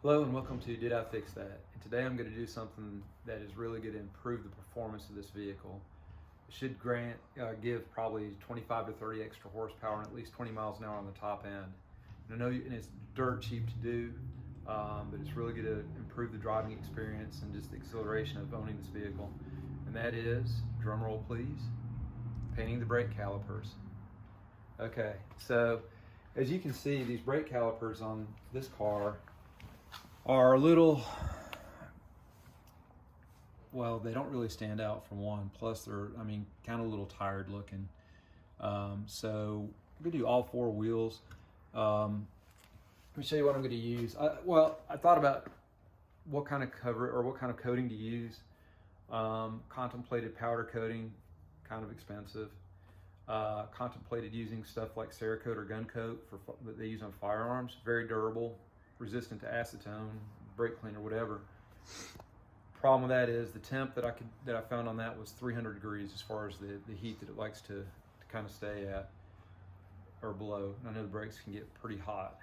Hello and welcome to Did I Fix That? And today I'm going to do something that is really going to improve the performance of this vehicle. It should give probably 25 to 30 extra horsepower and at least 20 miles an hour on the top end. And I know it's dirt cheap to do, but it's really going to improve the driving experience and just the exhilaration of owning this vehicle. And that is, drum roll please, painting the brake calipers. Okay, so as you can see, these brake calipers on this car are a little, well, they don't really stand out from one. Plus they're, kind of a little tired looking. So I'm gonna do all four wheels. Let me show you what I'm gonna use. I thought about what kind of cover or what kind of coating to use. Contemplated powder coating, kind of expensive. Contemplated using stuff like Cerakote or gun coat that they use on firearms. Very durable, resistant to acetone, brake cleaner, whatever. Problem with that is the temp that I found on that was 300 degrees as far as the heat that it likes to kind of stay at or below. And I know the brakes can get pretty hot.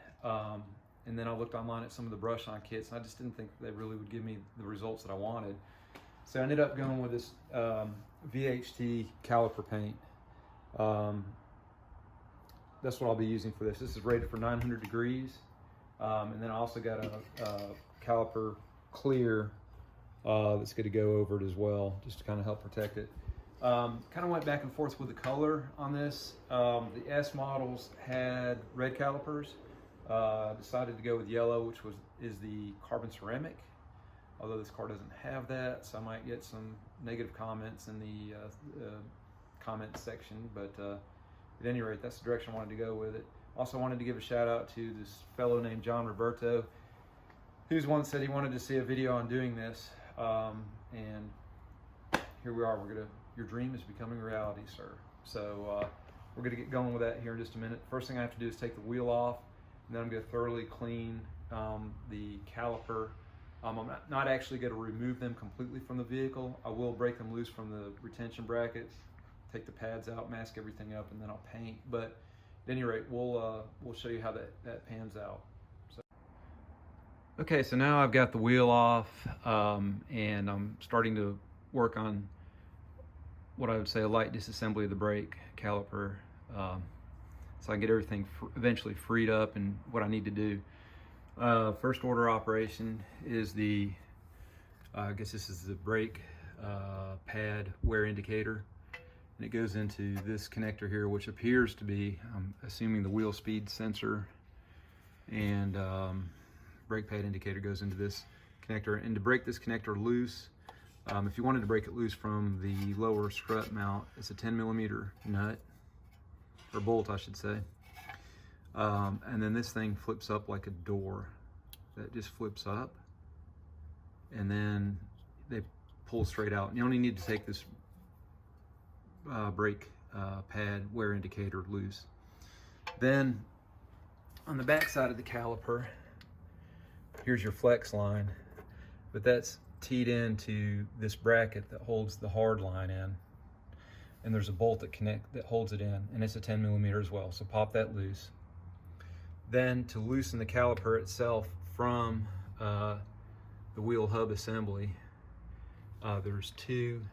And then I looked online at some of the brush-on kits, and I just didn't think they really would give me the results that I wanted. So I ended up going with this VHT caliper paint. That's what I'll be using for this. This is rated for 900 degrees. And then I also got a caliper clear that's going to go over it as well, just to kind of help protect it. Kind of went back and forth with the color on this. The S models had red calipers. Decided to go with yellow, which is the carbon ceramic. Although this car doesn't have that, so I might get some negative comments in the comments section. But at any rate, that's the direction I wanted to go with it. Also wanted to give a shout out to this fellow named John Roberto, who's one said he wanted to see a video on doing this. And here we are. Your dream is becoming reality, sir. So we're gonna get going with that here in just a minute. First thing I have to do is take the wheel off, and then I'm gonna thoroughly clean the caliper. I'm not actually gonna remove them completely from the vehicle. I will break them loose from the retention brackets, take the pads out, mask everything up, and then I'll paint. But at any rate, we'll show you how that pans out. So. Okay, so now I've got the wheel off, and I'm starting to work on what I would say a light disassembly of the brake caliper, so I can get everything eventually freed up and what I need to do. First order operation is I guess this is the brake pad wear indicator. And it goes into this connector here, which appears to be, I'm assuming, the wheel speed sensor, and brake pad indicator goes into this connector. And to break this connector loose, if you wanted to break it loose from the lower strut mount, it's a 10mm nut, or bolt I should say. And then this thing flips up like a door. That just flips up, and then they pull straight out. And you only need to take this brake pad wear indicator loose. Then on the back side of the caliper, here's your flex line, but that's teed into this bracket that holds the hard line in, and there's a bolt that holds it in, and it's a 10mm as well, so pop that loose. Then to loosen the caliper itself from the wheel hub assembly, there's two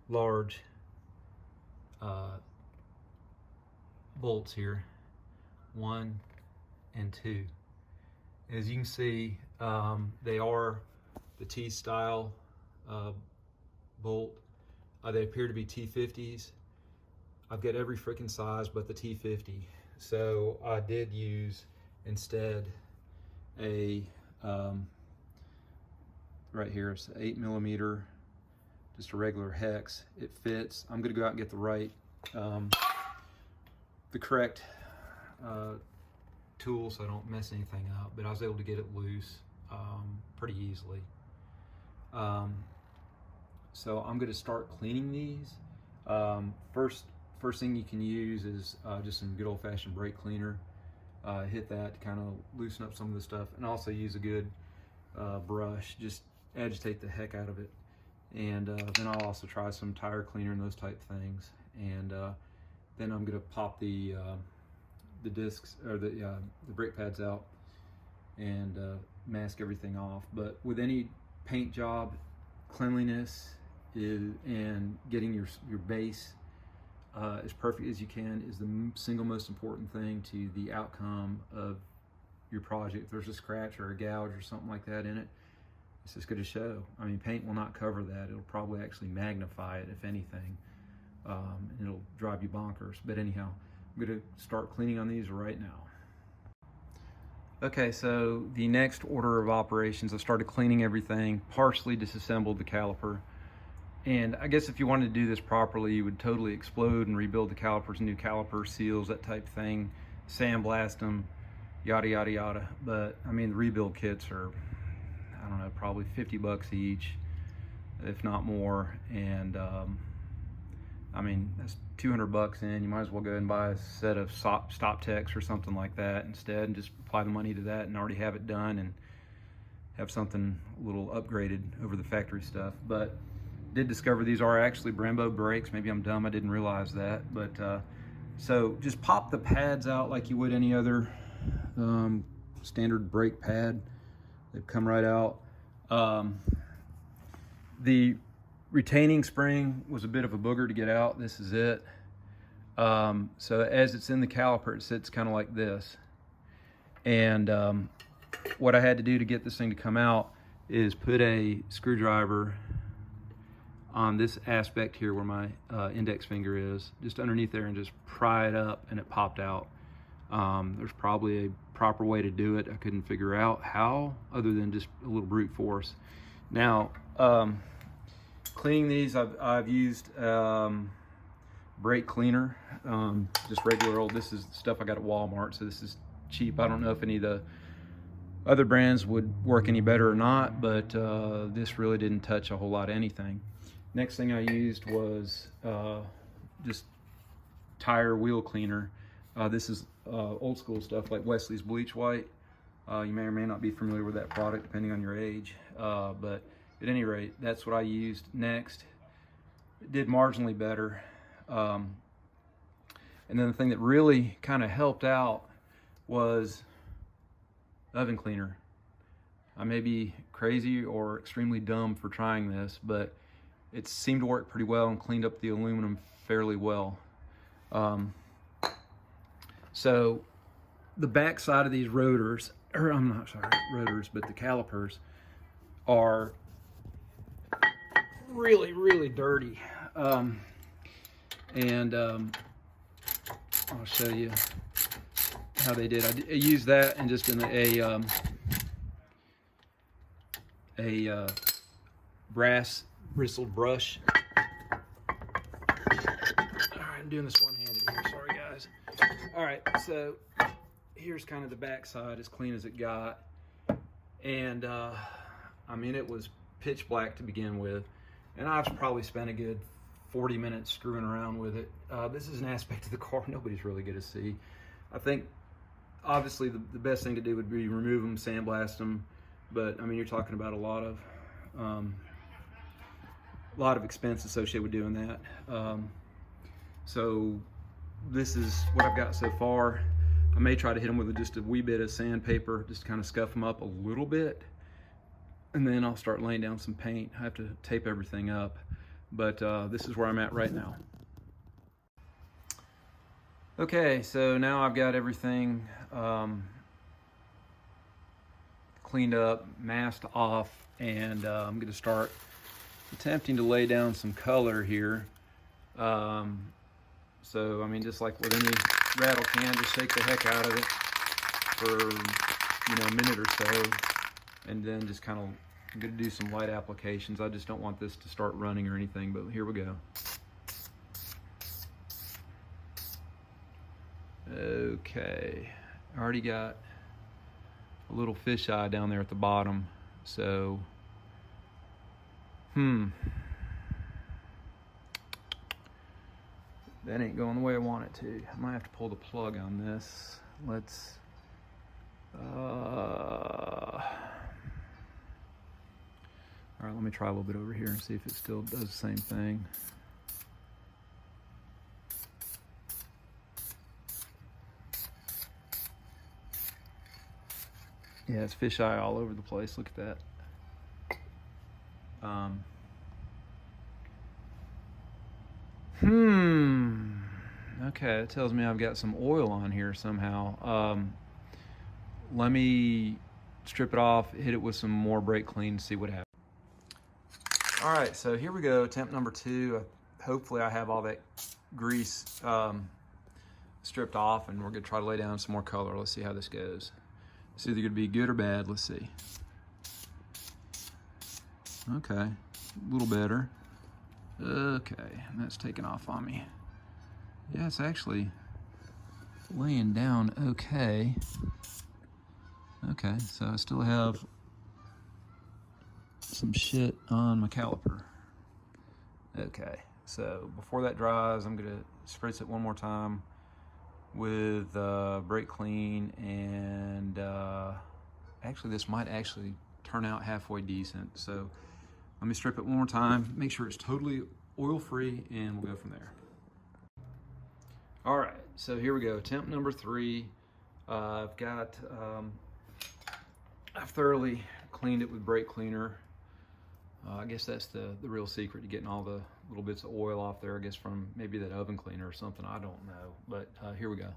large bolts here, 1 and 2. As you can see, they are the T-style bolt. They appear to be T50s. I've got every freaking size but the T50. So I did use instead a, right here, it's 8mm, just a regular hex. It fits. I'm gonna go out and get the correct tool so I don't mess anything up, but I was able to get it loose pretty easily. So I'm gonna start cleaning these. First thing you can use is just some good old-fashioned brake cleaner. Hit that to kind of loosen up some of the stuff, and also use a good brush. Just agitate the heck out of it. And then I'll also try some tire cleaner and those type things. And then I'm gonna pop the discs or the brake pads out and mask everything off. But with any paint job, cleanliness and getting your base as perfect as you can is the single most important thing to the outcome of your project. If there's a scratch or a gouge or something like that in it, it's just going to show. I mean, paint will not cover that. It'll probably actually magnify it, if anything, and it'll drive you bonkers. But anyhow, I'm going to start cleaning on these right now. Okay, so the next order of operations, I started cleaning everything, partially disassembled the caliper. And I guess if you wanted to do this properly, you would totally explode and rebuild the calipers, new caliper seals, that type of thing, sandblast them, yada, yada, yada. But I mean, the rebuild kits are, I don't know, probably 50 bucks each, if not more. And I mean, that's 200 bucks in. You might as well go and buy a set of stop techs or something like that instead, and just apply the money to that and already have it done and have something a little upgraded over the factory stuff. But did discover these are actually Brembo brakes. Maybe I'm dumb, I didn't realize that. But so just pop the pads out like you would any other standard brake pad. They've come right out. The retaining spring was a bit of a booger to get out. This is it. So as it's in the caliper, it sits kind of like this. And what I had to do to get this thing to come out is put a screwdriver on this aspect here where my index finger is, just underneath there, and just pry it up, and it popped out. There's probably a proper way to do it. I couldn't figure out how, other than just a little brute force. Now, cleaning these, I've used brake cleaner, just regular old, this is stuff I got at Walmart, so this is cheap. I don't know if any of the other brands would work any better or not, but this really didn't touch a whole lot of anything. Next thing I used was just tire wheel cleaner. This is old school stuff like Wesley's Bleach White. You may or may not be familiar with that product depending on your age, but at any rate, that's what I used. Next, it did marginally better. And then the thing that really kind of helped out was oven cleaner. I may be crazy or extremely dumb for trying this, but it seemed to work pretty well and cleaned up the aluminum fairly well. So the back side of these rotors, or I'm not sorry, rotors, but the calipers are really, really dirty. I'll show you how they did. I used that and just in a brass bristled brush. All right, I'm doing this one-handed here. Sorry, guys. All right, so here's kind of the back side, as clean as it got. And I mean, it was pitch black to begin with, and I've probably spent a good 40 minutes screwing around with it. This is an aspect of the car nobody's really going to see. I think obviously the best thing to do would be remove them, sandblast them, but I mean, you're talking about a lot of expense associated with doing that. So this is what I've got so far. I may try to hit them with just a wee bit of sandpaper, just to kind of scuff them up a little bit, and then I'll start laying down some paint. I have to tape everything up, but this is where I'm at right now. Okay, so now I've got everything cleaned up, masked off, and I'm going to start attempting to lay down some color here. So, I mean, just like with any rattle can, just shake the heck out of it for, you know, a minute or so, and then just kind of, I'm going to do some light applications. I just don't want this to start running or anything, but here we go. Okay, I already got a little fisheye down there at the bottom, so that ain't going the way I want it to. I might have to pull the plug on this. Let's all right, let me try a little bit over here and see if it still does the same thing. Yeah, Yeah, it's fisheye all over the place. Look at that. Okay, it tells me I've got some oil on here somehow. Let me strip it off, hit it with some more brake clean, and see what happens. All right, so here we go, attempt number 2. Hopefully I have all that grease stripped off, and we're gonna try to lay down some more color. Let's see how this goes. It's either gonna be good or bad. Let's see. Okay, a little better. Okay, and that's taken off on me. Yeah, it's actually laying down okay. Okay, so I still have some shit on my caliper. Okay, so before that dries, I'm gonna spritz it one more time with brake clean, and actually this might actually turn out halfway decent. So let me strip it one more time, make sure it's totally oil free, and we'll go from there. All right, so here we go, attempt number 3. I've thoroughly cleaned it with brake cleaner. I guess that's the real secret to getting all the little bits of oil off there, I guess from maybe that oven cleaner or something, I don't know. But here we go.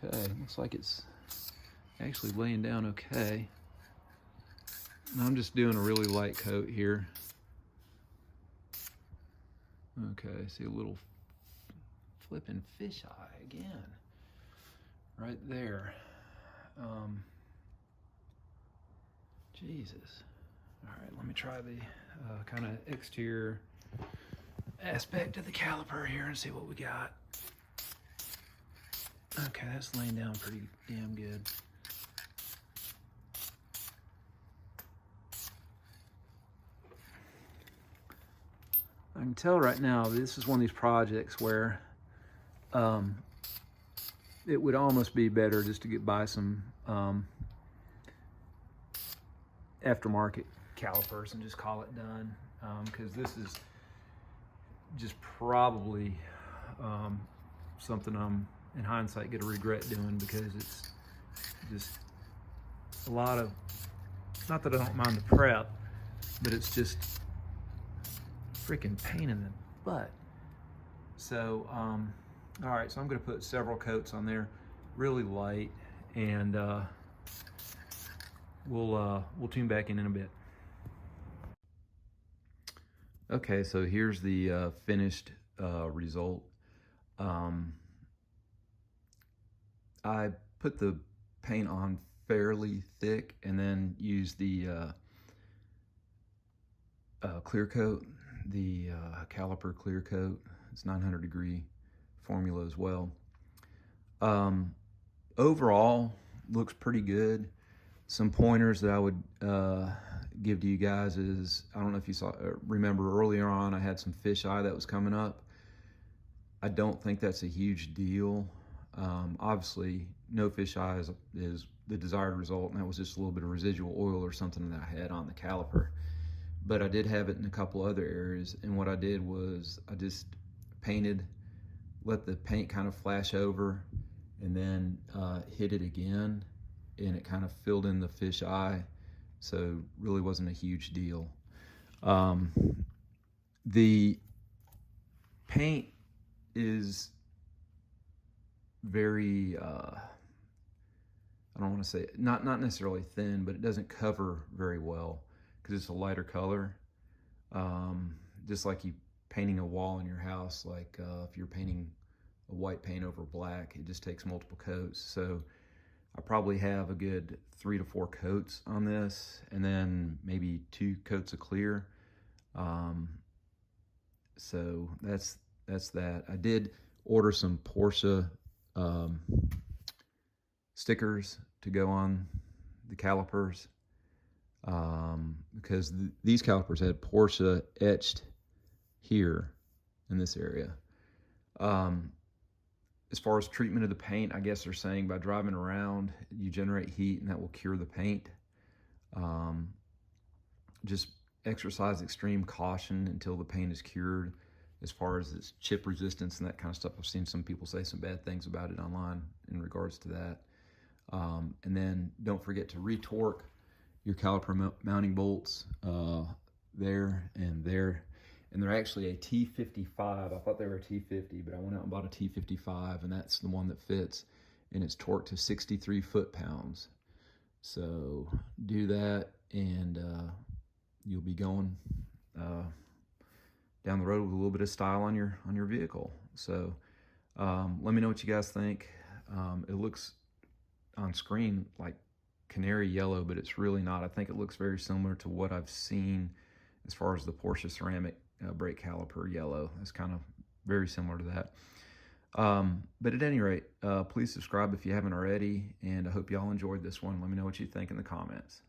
Okay, looks like it's actually laying down okay. And I'm just doing a really light coat here. Okay, see a little flipping fisheye again, right there. Jesus. All right, let me try the kind of exterior aspect of the caliper here and see what we got. Okay, that's laying down pretty damn good. I can tell right now this is one of these projects where it would almost be better just to buy some aftermarket calipers and just call it done, because this is just probably something I'm in hindsight gonna regret doing, because it's just a lot of, not that I don't mind the prep, but it's just freaking pain in the butt. So all right, so I'm gonna put several coats on there, really light, and we'll tune back in a bit. Okay, so here's the finished result. I put the paint on fairly thick and then used the clear coat, the caliper clear coat. It's 900 degree formula as well. Overall, looks pretty good. Some pointers that I would give to you guys is, I don't know if you remember earlier on, I had some fisheye that was coming up. I don't think that's a huge deal. Obviously, no fisheye is the desired result, and that was just a little bit of residual oil or something that I had on the caliper. But I did have it in a couple other areas, and what I did was I just painted, let the paint kind of flash over, and then hit it again, and it kind of filled in the fish eye, so really wasn't a huge deal. The paint is very, I don't want to say, not necessarily thin, but it doesn't cover very well because it's a lighter color. Just like you painting a wall in your house, like if you're painting a white paint over black, it just takes multiple coats. So I probably have a good 3 to 4 coats on this, and then maybe 2 coats of clear. So that's that. I did order some Porsche stickers to go on the calipers, because these calipers had Porsche etched here in this area. As far as treatment of the paint, I guess they're saying by driving around, you generate heat and that will cure the paint. Just exercise extreme caution until the paint is cured as far as its chip resistance and that kind of stuff. I've seen some people say some bad things about it online in regards to that. And then don't forget to retorque your caliper mounting bolts there and there. And they're actually a T55. I thought they were a T50, but I went out and bought a T55, and that's the one that fits, and it's torqued to 63 foot-pounds. So do that, and you'll be going down the road with a little bit of style on your vehicle. So let me know what you guys think. It looks on screen like canary yellow, but it's really not. I think it looks very similar to what I've seen as far as the Porsche ceramic brake caliper yellow. It's kind of very similar to that. But at any rate, please subscribe if you haven't already, and I hope y'all enjoyed this one. Let me know what you think in the comments.